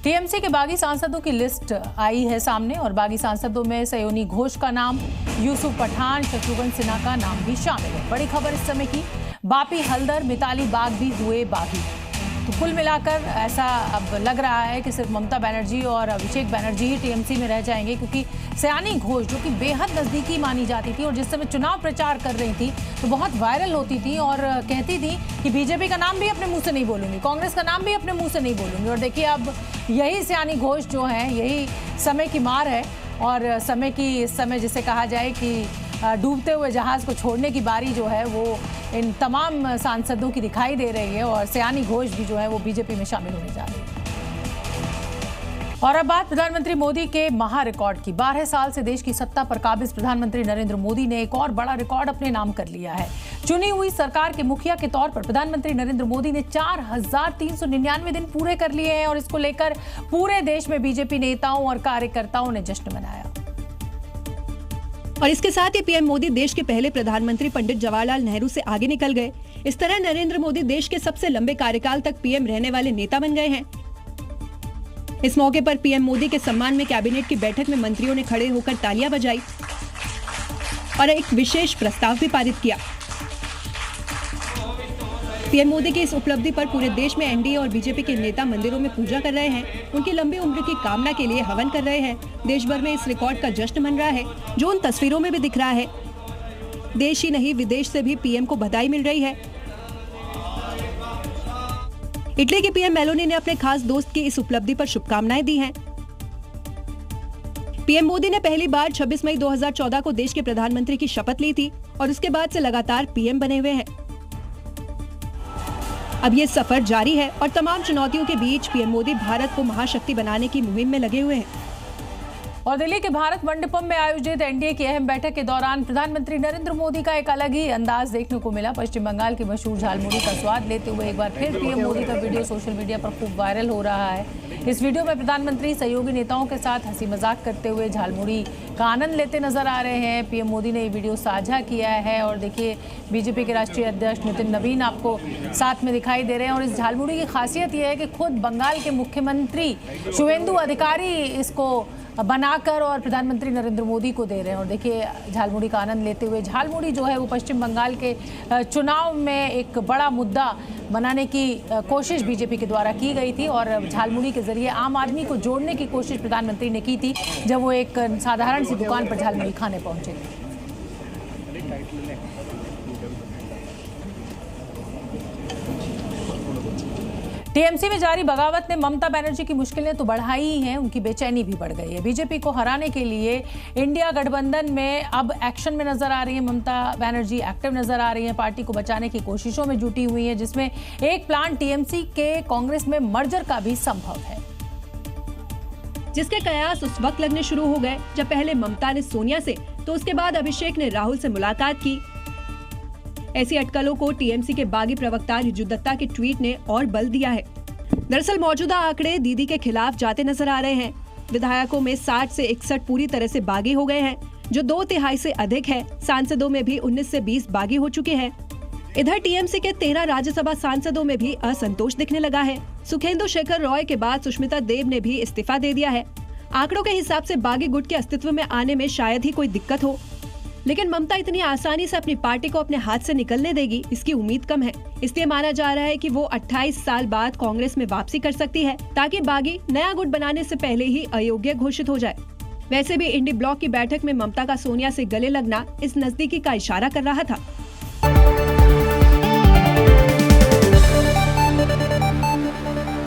TMC के बागी सांसदों की लिस्ट आई है सामने और बागी सांसदों में सयोनी घोष का नाम, यूसुफ पठान, शत्रुघ्न सिन्हा का नाम भी शामिल है। बड़ी खबर इस समय की, बापी हल्दर, मिताली बाग भी हुए बागी। तो कुल मिलाकर ऐसा अब लग रहा है कि सिर्फ ममता बनर्जी और अभिषेक बनर्जी ही टीएमसी में रह जाएंगे, क्योंकि सयानी घोष जो कि बेहद नज़दीकी मानी जाती थी और जिस समय चुनाव प्रचार कर रही थी तो बहुत वायरल होती थी और कहती थी कि बीजेपी का नाम भी अपने मुंह से नहीं बोलूंगी, कांग्रेस का नाम भी अपने मुंह से नहीं बोलूंगी। और देखिए अब यही सयानी घोष जो है, यही समय की मार है और समय की इस समय जिसे कहा जाए कि डूबते हुए जहाज को छोड़ने की बारी जो है वो इन तमाम सांसदों की दिखाई दे रही है और सयानी घोष भी जो है वो बीजेपी में शामिल होने जा रही है। और अब बात प्रधानमंत्री मोदी के महा रिकॉर्ड की। 12 साल से देश की सत्ता पर काबिज प्रधानमंत्री नरेंद्र मोदी ने एक और बड़ा रिकॉर्ड अपने नाम कर लिया है। चुनी हुई सरकार के मुखिया के तौर पर प्रधानमंत्री नरेंद्र मोदी ने 4399 दिन पूरे कर लिए हैं और इसको लेकर पूरे देश में बीजेपी नेताओं और कार्यकर्ताओं ने जश्न मनाया। और इसके साथ ही पीएम मोदी देश के पहले प्रधानमंत्री पंडित जवाहरलाल नेहरू से आगे निकल गए। इस तरह नरेंद्र मोदी देश के सबसे लंबे कार्यकाल तक पीएम रहने वाले नेता बन गए हैं। इस मौके पर पीएम मोदी के सम्मान में कैबिनेट की बैठक में मंत्रियों ने खड़े होकर तालियां बजाई और एक विशेष प्रस्ताव भी पारित किया। पीएम मोदी की इस उपलब्धि पर पूरे देश में एनडीए और बीजेपी के नेता मंदिरों में पूजा कर रहे हैं, उनकी लंबी उम्र की कामना के लिए हवन कर रहे हैं। देश भर में इस रिकॉर्ड का जश्न मन रहा है, जो उन तस्वीरों में भी दिख रहा है। देश ही नहीं विदेश से भी पीएम को बधाई मिल रही है। इटली के पीएम मेलोनी ने अपने खास दोस्त की इस उपलब्धि पर शुभकामनाएं दी हैं। पीएम मोदी ने पहली बार 26 मई 2014 को देश के प्रधानमंत्री की शपथ ली थी और उसके बाद से लगातार पीएम बने हुए हैं। अब ये सफर जारी है और तमाम चुनौतियों के बीच पीएम मोदी भारत को महाशक्ति बनाने की मुहिम में लगे हुए हैं। और दिल्ली के भारत मंडपम में आयोजित एनडीए की अहम बैठक के दौरान प्रधानमंत्री नरेंद्र मोदी का एक अलग ही अंदाज देखने को मिला। पश्चिम बंगाल की मशहूर झालमुड़ी का स्वाद लेते हुए एक बार फिर पीएम मोदी का वीडियो सोशल मीडिया पर खूब वायरल हो रहा है। इस वीडियो में प्रधानमंत्री सहयोगी नेताओं के साथ हंसी मजाक करते हुए झालमुड़ी का आनंद लेते नजर आ रहे हैं। पीएम मोदी ने ये वीडियो साझा किया है और देखिए बीजेपी के राष्ट्रीय अध्यक्ष नितिन नवीन आपको साथ में दिखाई दे रहे हैं। और इस झालमुड़ी की खासियत यह है कि खुद बंगाल के मुख्यमंत्री शुवेंदु अधिकारी इसको बनाकर और प्रधानमंत्री नरेंद्र मोदी को दे रहे हैं। और देखिए झालमुड़ी का आनंद लेते हुए, झालमुड़ी जो है वो पश्चिम बंगाल के चुनाव में एक बड़ा मुद्दा बनाने की कोशिश बीजेपी के द्वारा की गई थी और झालमुड़ी के जरिए आम आदमी को जोड़ने की कोशिश प्रधानमंत्री ने की थी जब वो एक साधारण सी दुकान पर झालमुड़ी खाने पहुंचे थे। टीएमसी में जारी बगावत ने ममता बनर्जी की मुश्किलें तो बढ़ाई ही हैं, उनकी बेचैनी भी बढ़ गई है। बीजेपी को हराने के लिए इंडिया गठबंधन में अब एक्शन में नजर आ रही है। ममता बनर्जी एक्टिव नजर आ रही हैं, पार्टी को बचाने की कोशिशों में जुटी हुई हैं, जिसमें एक प्लान टीएमसी के कांग्रेस में मर्जर का भी संभव है, जिसके कयास उस वक्त लगने शुरू हो गए जब पहले ममता ने सोनिया से तो उसके बाद अभिषेक ने राहुल से मुलाकात की। ऐसी अटकलों को टीएमसी के बागी प्रवक्ता रिजू दत्ता के ट्वीट ने और बल दिया है। दरअसल मौजूदा आंकड़े दीदी के खिलाफ जाते नजर आ रहे हैं। विधायकों में 60 से 61 पूरी तरह से बागी हो गए हैं, जो 2/3 से अधिक है। सांसदों में भी 19 से 20 बागी हो चुके हैं। इधर टीएमसी के 13 राज्यसभा सांसदों में भी असंतोष दिखने लगा है। सुखेंदु शेखर रॉय के बाद सुष्मिता देव ने भी इस्तीफा दे दिया है। आंकड़ों के हिसाब से बागी गुट के अस्तित्व में आने में शायद ही कोई दिक्कत हो, लेकिन ममता इतनी आसानी से अपनी पार्टी को अपने हाथ से निकलने देगी, इसकी उम्मीद कम है। इसलिए माना जा रहा है कि वो 28 साल बाद कांग्रेस में वापसी कर सकती है, ताकि बागी नया गुट बनाने से पहले ही अयोग्य घोषित हो जाए। वैसे भी इंडी ब्लॉक की बैठक में ममता का सोनिया से गले लगना इस नजदीकी का इशारा कर रहा था।